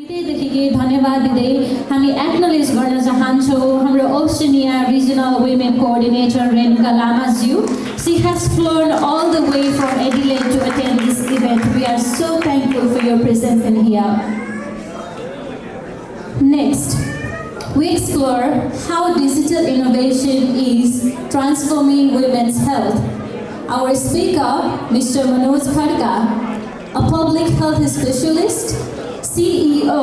हृदयदेखि धन्यवाद दिँदै हामी एक्नोलेज गर्न चाहन्छौँ हाम्रो Australia regional women coordinator Renuka लामाज्यू. She has flown all the way from Adelaide to attend this event. We are so thankful for your presence in here. Next, we explore how digital innovation is transforming women's health. Our speaker, Mr. Manoj Khadka, a public health specialist, CEO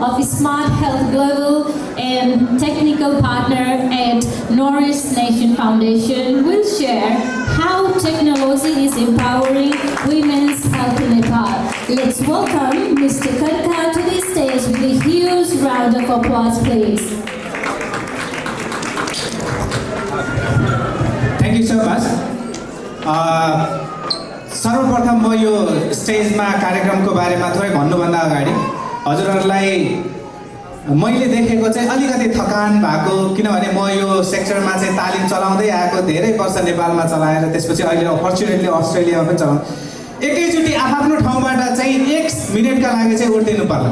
of Smart Health Global and technical partner at Norris Nation Foundation, will share how technology is empowering women's health in Nepal. Let's welcome Mr. Khadka to the stage with a huge round of applause, please. Thank you so much. सर्वप्रथम म यो स्टेजमा कार्यक्रमको बारेमा थोरै भन्नुभन्दा अगाडि हजुरहरूलाई मैले देखेको चाहिँ अलिकति थकान भएको, किनभने म यो सेक्टरमा चाहिँ तालिम चलाउँदै आएको, धेरै वर्ष नेपालमा चलाएर त्यसपछि अहिले अपर्च्युनिटली अस्ट्रेलियामा पनि चलाउँ। एकैचोटि आफ्नो ठाउँबाट चाहिँ 1 मिनेटका लागि चाहिँ उठ्दिनु पर्ला।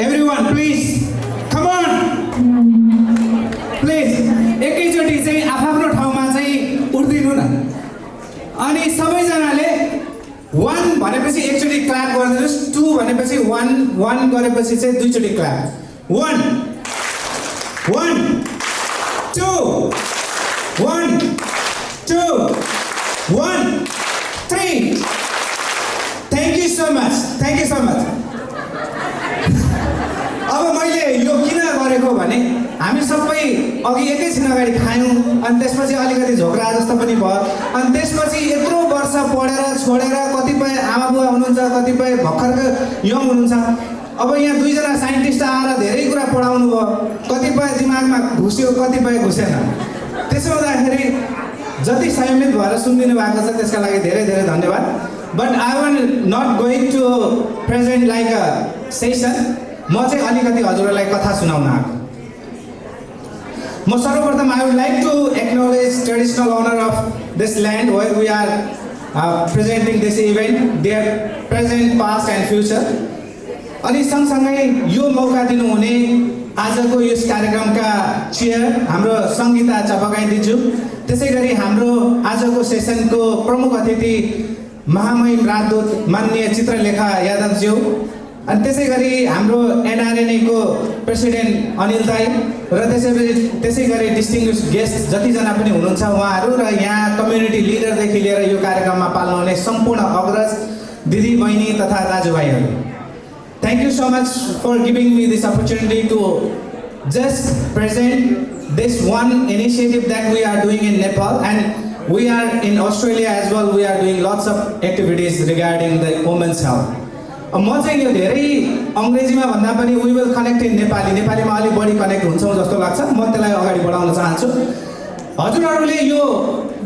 Everyone please come on please एकैचोटि चाहिँ आफ्नो ठाउँमा चाहिँ उठ्दिनु न। अनि सबैजनाले 1 भनेपछि एकचोटि क्ल्याप गरिदिनुहोस्, 2 भनेपछि 1 गरेपछि चाहिँ दुईचोटि clap. 1 1 2 1 2 1 3 thank you so much, thank you so much. अब मैले यो किन गरेको भने हामी सबै अघि एकैछिन अगाडि खायौँ, अनि त्यसपछि अलिकति झोक्रा जस्तो पनि भयो, अनि त्यसपछि यत्रो वर्ष पढेर छोडेर कतिपय आमाबुवा हुनुहुन्छ, कतिपय भर्खरको यङ हुनुहुन्छ। अब यहाँ 2 जना साइन्टिस्ट आएर धेरै कुरा पढाउनु भयो, कतिपय दिमागमा घुस्यो, कतिपय घुसेन। त्यसो हुँदाखेरि जति संयमित भएर सुनिदिनु भएको छ त्यसका लागि धेरै धेरै धन्यवाद। But I want not going to present like a session. म चाहिँ अलिकति हजुरहरूलाई कथा सुनाउन आएको। सर्वप्रथम I would like to acknowledge traditional owner of this land where we are presenting this event, their present, past and future. अनि सँगसँगै यो मौका दिनुहुने आजको यस कार्यक्रमका चेयर हाम्रो सङ्गीता चपकाइदिन्छु। त्यसै गरी हाम्रो आजको सेसनको प्रमुख अतिथि महामहिम राजदूत माननीय चित्रलेखा यादवज्यू, अनि त्यसै गरी हाम्रो एनआरएनएको प्रेसिडेन्ट अनिल दाई र त्यसै गरी डिस्टिङ्ग्विस्ड गेस्ट जतिजना पनि हुनुहुन्छ उहाँहरू र यहाँ कम्युनिटी लिडरदेखि लिएर यो कार्यक्रममा पाल्नुहुने सम्पूर्ण अग्रज दिदी बहिनी तथा दाजुभाइहरू, thank you so much for giving me this opportunity to just present this one initiative that we are doing in Nepal and we are in Australia as well. We are doing lots of activities regarding the women's health. म चाहिँ यो धेरै अङ्ग्रेजीमा भन्दा पनि we will connect in नेपालीमा अलिक बढी कनेक्ट हुन्छौँ जस्तो लाग्छ। म त्यसलाई अगाडि बढाउन चाहन्छु। हजुरहरूले यो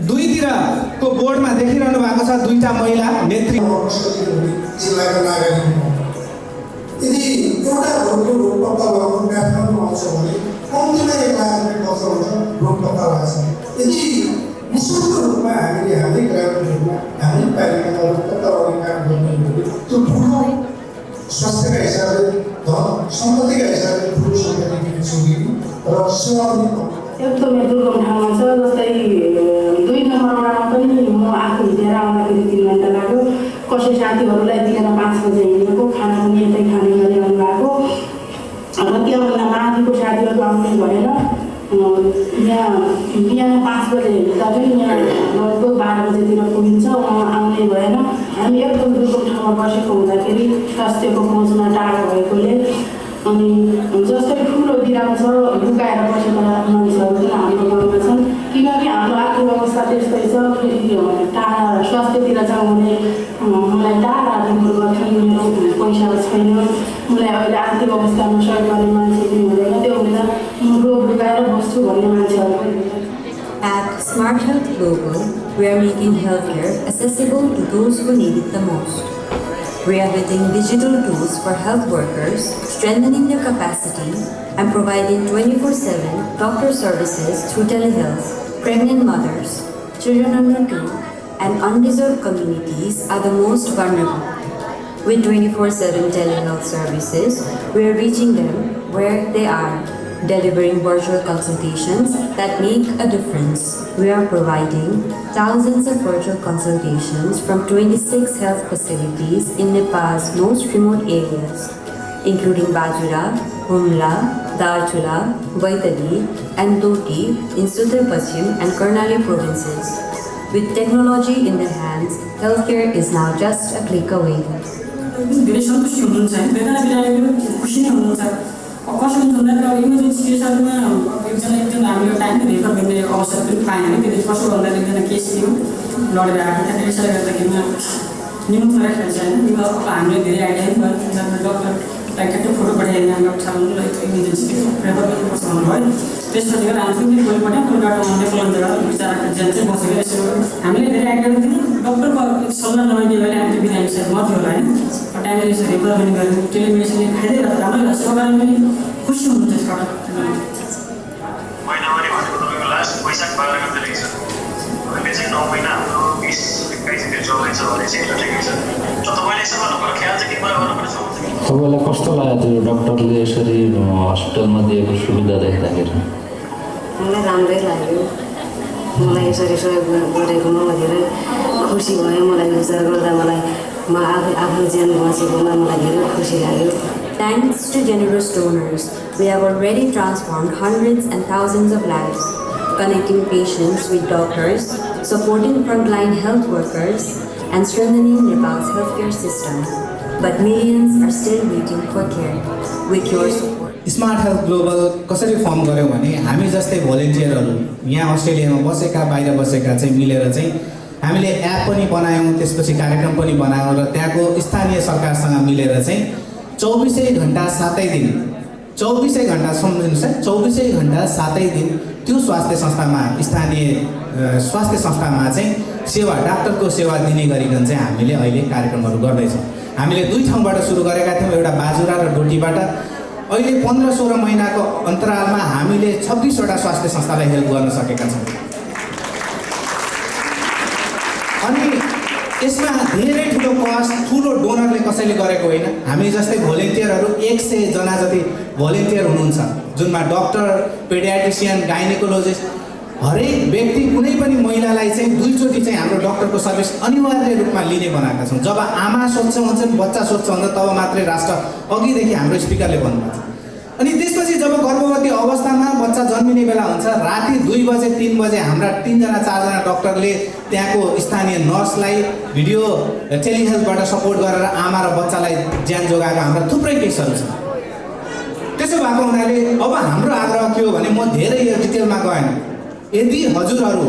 दुईतिरको बोर्डमा देखिरहनु भएको छ 2टा महिला नेत्री। जिल्लाका नागरिक यदि एउटा रोगको रोग पत्ता लगाउनु म्याथमा आउँछ भने कम्तीमा 1 लाख रुपियाँ खर्च हुन्छ रोग पत्ता लाग्छ। यदि निःशुल्क रूपमा हामीले ग्रामीण रूपमा हामी पालिकामा रोग पत्ता लगाउने काम गर्नु त्यो ठुलो स्वास्थ्यका हिसाबले सम्पत्तिका हिसाबले ठुलो सम्पत्ति दिन सकिने र सेवा पनि एकदमै दुर्गम ठाउँमा छ। जस्तै 2 नम्बर वडामा पनि म आफू हिँडेर आउँदाखेरि 3 घन्टा लाग्यो। कसै साथीहरूलाई दिएर 5 बजे हिँडेको, खाना पनि यतै खाने गरेर आउनु भएको र त्योभन्दा माथिको साथीहरू आउनु भएन। यहाँ बिहान 5 बजे हिँड्दा पनि यहाँ लगभग 12 बजेतिर पुगिन्छ, उहाँ आउनै भएन। हामी एकदम दुर्गम ठाउँमा बसेको हुँदाखेरि स्वास्थ्यको पहुँचमा टाढा भएकोले अनि जस्तै ठुलो बिराम छ लुकाएर बसेका मान्छेहरू पनि हाम्रो गाउँमा छन्, किनकि हाम्रो आर्थिक अवस्था त्यस्तै छ। फेरि टाढा स्वास्थ्यतिर जाउँ भने मलाई टाढा रिपोर्ट गर्छन्, मेरो पैसा छैन, मलाई अहिले आर्थिक अवस्थामा सहयोग गर्ने मान्छे पनि हुँदैन, त्यो हुँदा म रोग लुकाएर बस्छु भन्ने मान्छेहरू पनि। At Smart Health Global, we are making healthcare accessible to those who need it the most. We are building digital tools for health workers, strengthening their capacity, and providing 24/7 doctor services through telehealth. Pregnant mothers, children under 2, and undeserved communities are the most vulnerable. With 24/7 telehealth services, we are reaching them where they are, delivering virtual consultations that make a difference. We are providing thousands of virtual consultations from 26 health facilities in Nepal's most remote areas, including Bajura, Humla, Darchula, Baitali, and Doti in Uttar Paschim and Karnali provinces. With technology in their hands, healthcare is now just a click away. धेरै सन्तुष्टि हुनुहुन्छ है बेला बिरामीहरू खुसी नै हुनुहुन्छ कसो हुन्छ भन्दा अब इमर्जेन्सी केसहरूमा एकजना हामीले टाइममा रेफर गर्ने अवसर पनि पाएन है त्यसले कसो गर्दा एकजना केस थियो लडेर आएको थियो त्यसले गर्दाखेरिमा निमुखरा खेल्छ होइन अब हामीले धेरै आइडिया पनि भयो डक्टरलाई ठ्याक्कै फोटो पठाइदिने हाम्रो छाउनुलाई इमर्जेन्सी रेफर गर्नुपर्छ भन्नुभयो त्यसपछि गएर हामी फेरि भोलिपल्ट कोलकाता नेपालबाट बिचरा ज्यान चाहिँ बसेर यसो हामीले धेरै आइडिया दियौँ डक्टरको सल्लाह नलिने बेला हामीले बिरामी सायद मर्थ्यो होला होइन टाइमले यसो रेफर पनि गऱ्यौँ टेलिमेडिसिनले फाइदै गर्छ राम्रै लाग्छ सरकारले पनि खुसी हुनुहुन्छ यसबाट महिनावारी भनेको तपाईँको लास्ट वैशाख 12 गते रहेछ अहिले चाहिँ 9 महिना हाम्रो 20-21 दिन चल्दैछ भने चाहिँ एउटा ठिकै छ तपाईँले यसो गर्नुपर्ने ख्याल चाहिँ के कुरा गर्नुपर्ने छ तपाईँलाई कस्तो लाग्यो त्यो डक्टरले यसरी हस्पिटलमा दिएको सुविधा देख्दाखेरि मलाई राम्रै लाग्यो मलाई यसरी सहयोग गरेकोमा म धेरै खुसी भयो मलाई उपचार गर्दा मलाई आफ्नो ज्यान बचेकोमा मलाई धेरै खुसी लाग्यो Thanks to generous donors, we have already transformed hundreds and thousands of lives, connecting patients with doctors, supporting frontline health workers, and strengthening Nepal's healthcare system. But millions are still waiting for care. With your support, smart health global कसरी form गर्यौँ भने हामी जस्तै भोलिन्टियरहरू यहाँ अस्ट्रेलियामा बसेका बाहिर बसेका चाहिँ मिलेर चाहिँ हामीले एप पनि बनायौँ त्यसपछि कार्यक्रम पनि बनायौँ र त्यहाँको स्थानीय सरकारसँग मिलेर चाहिँ 24 घण्टा 7 दिन 24 घण्टा सम्झिनुहोस् है 24 घण्टा 7 दिन त्यो स्वास्थ्य संस्थामा स्थानीय स्वास्थ्य संस्थामा चाहिँ सेवा डाक्टरको सेवा दिने गरिकन चाहिँ हामीले अहिले कार्यक्रमहरू गर्दैछौँ हामीले 2 ठाउँबाट सुरु गरेका थियौँ एउटा बाजुरा र डोटीबाट अहिले 15-16 महिनाको अन्तरालमा हामीले 26 वटा स्वास्थ्य संस्थालाई हेल्प गर्न सकेका छौँ अनि यसमा धेरै ठुलो कस्ट ठुलो डोनरले कसैले गरेको होइन हामी जस्तै भोलिन्टियरहरू 100 जना जति भोलिन्टियर हुनुहुन्छ जुनमा डक्टर पेडियाट्रिसियन गाइनेकोलोजिस्ट हरेक व्यक्ति कुनै पनि महिलालाई चाहिँ 2 चोटि चाहिँ हाम्रो डक्टरको सर्भिस अनिवार्य रूपमा लिने बनाएका छौँ जब आमा स्वच्छ हुन्छन् बच्चा स्वच्छ हुन्छ तब मात्रै राष्ट्र अघिदेखि हाम्रो स्पिकरले भन्नुहुन्छ अनि त्यसपछि जब गर्भवती अवस्थामा बच्चा जन्मिने बेला हुन्छ राति 2 बजे 3 बजे हाम्रा 3 जना 4 जना डक्टरले त्यहाँको स्थानीय नर्सलाई भिडियो टेलिहेल्थबाट सपोर्ट गरेर आमा र बच्चालाई ज्यान जोगाएका हाम्रा थुप्रै केसहरू छन् त्यसो भएको हुनाले अब हाम्रो आग्रह के हो भने म धेरै यो डिटेलमा गएन यदि हजुरहरू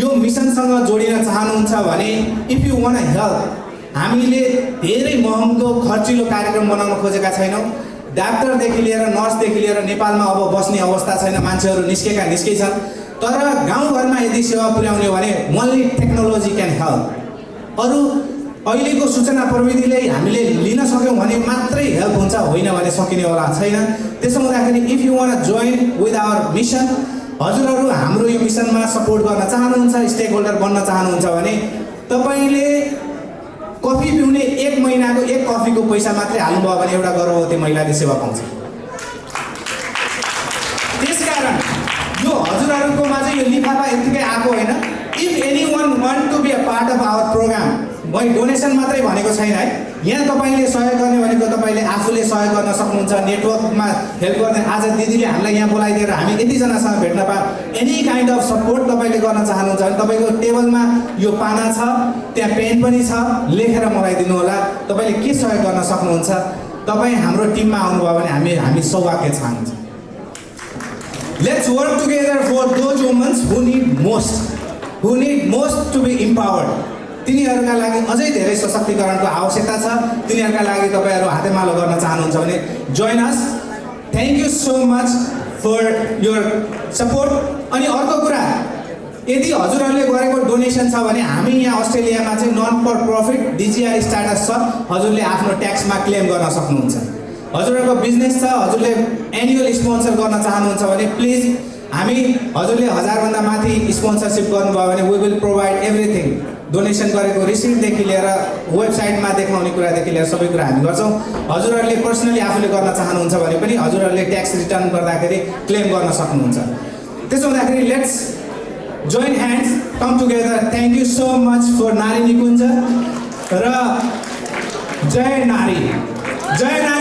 यो मिसनसँग जोडिन चाहनुहुन्छ भने इफ यु वान्ट हेल्प हामीले धेरै महँगो खर्चिलो कार्यक्रम बनाउन खोजेका छैनौँ डाक्टरदेखि लिएर नर्सदेखि लिएर नेपालमा अब बस्ने अवस्था छैन मान्छेहरू निस्कै छन् तर गाउँघरमा यदि सेवा पुर्याउने हो भने ओन्ली टेक्नोलोजी क्यान हेल्प अरू अहिलेको सूचना प्रविधिले हामीले लिन सक्यौँ भने मात्रै हेल्प हुन्छ होइन भने सकिनेवाला छैन त्यसो हुँदाखेरि if you want join with our mission हजुरहरू हाम्रो यो मिसनमा सपोर्ट गर्न चाहनुहुन्छ स्टेक होल्डर बन्न चाहनुहुन्छ भने तपाईँले कफी पिउने 1 महिनाको 1 कफीको पैसा मात्रै हाल्नुभयो भने एउटा गर्भवती महिलाले सेवा पाउँछ त्यसकारण यो हजुरहरूकोमा चाहिँ यो लिफाफा यतिकै आएको होइन if anyone want to be a part of our program मैले डोनेसन मात्रै भनेको छैन है यहाँ तपाईँले सहयोग गर्ने भनेको तपाईँले आफूले सहयोग गर्न सक्नुहुन्छ नेटवर्कमा हेल्प गर्ने आज दिदीले हामीलाई यहाँ बोलाइदिएर हामी यतिजनासँग भेट्न पायौँ एनी काइन्ड अफ सपोर्ट तपाईँले गर्न चाहनुहुन्छ भने तपाईँको टेबलमा यो पाना छ त्यहाँ पेन पनि छ लेखेर मलाई दिनु होला तपाईँले के सहयोग गर्न सक्नुहुन्छ तपाईँ हाम्रो टिममा आउनुभयो भने हामी सौभाग्य चाहन्छौँ let's work together for those women's who need most to be empowered तिनीहरूका लागि अझै धेरै सशक्तिकरणको आवश्यकता छ तिनीहरूका लागि तपाईँहरू हातेमालो गर्न चाहनुहुन्छ भने join us thank you so much for your support अनि अर्को कुरा यदि हजुरहरूले गरेको डोनेसन छ भने हामी यहाँ अस्ट्रेलियामा चाहिँ non for profit DGI status छ हजुरले आफ्नो ट्याक्समा क्लेम गर्न सक्नुहुन्छ हजुरहरूको बिजनेस छ हजुरले एनुअल स्पोन्सर गर्न चाहनुहुन्छ भने प्लिज हामी हजुरले 1000 भन्दा माथि स्पोन्सरसिप गर्नुभयो भने we will provide everything donation गरेको रिसिप्टदेखि लिएर वेबसाइटमा देखाउने कुरादेखि लिएर सबै कुरा हामी गर्छौँ। हजुरहरूले पर्सनली आफूले गर्न चाहनुहुन्छ भने पनि हजुरहरूले ट्याक्स रिटर्न गर्दाखेरि क्लेम गर्न सक्नुहुन्छ। त्यसो हुँदाखेरि let's join hands, come together. Thank you so much for Nari Nikunj र जय नारी, जय नारी।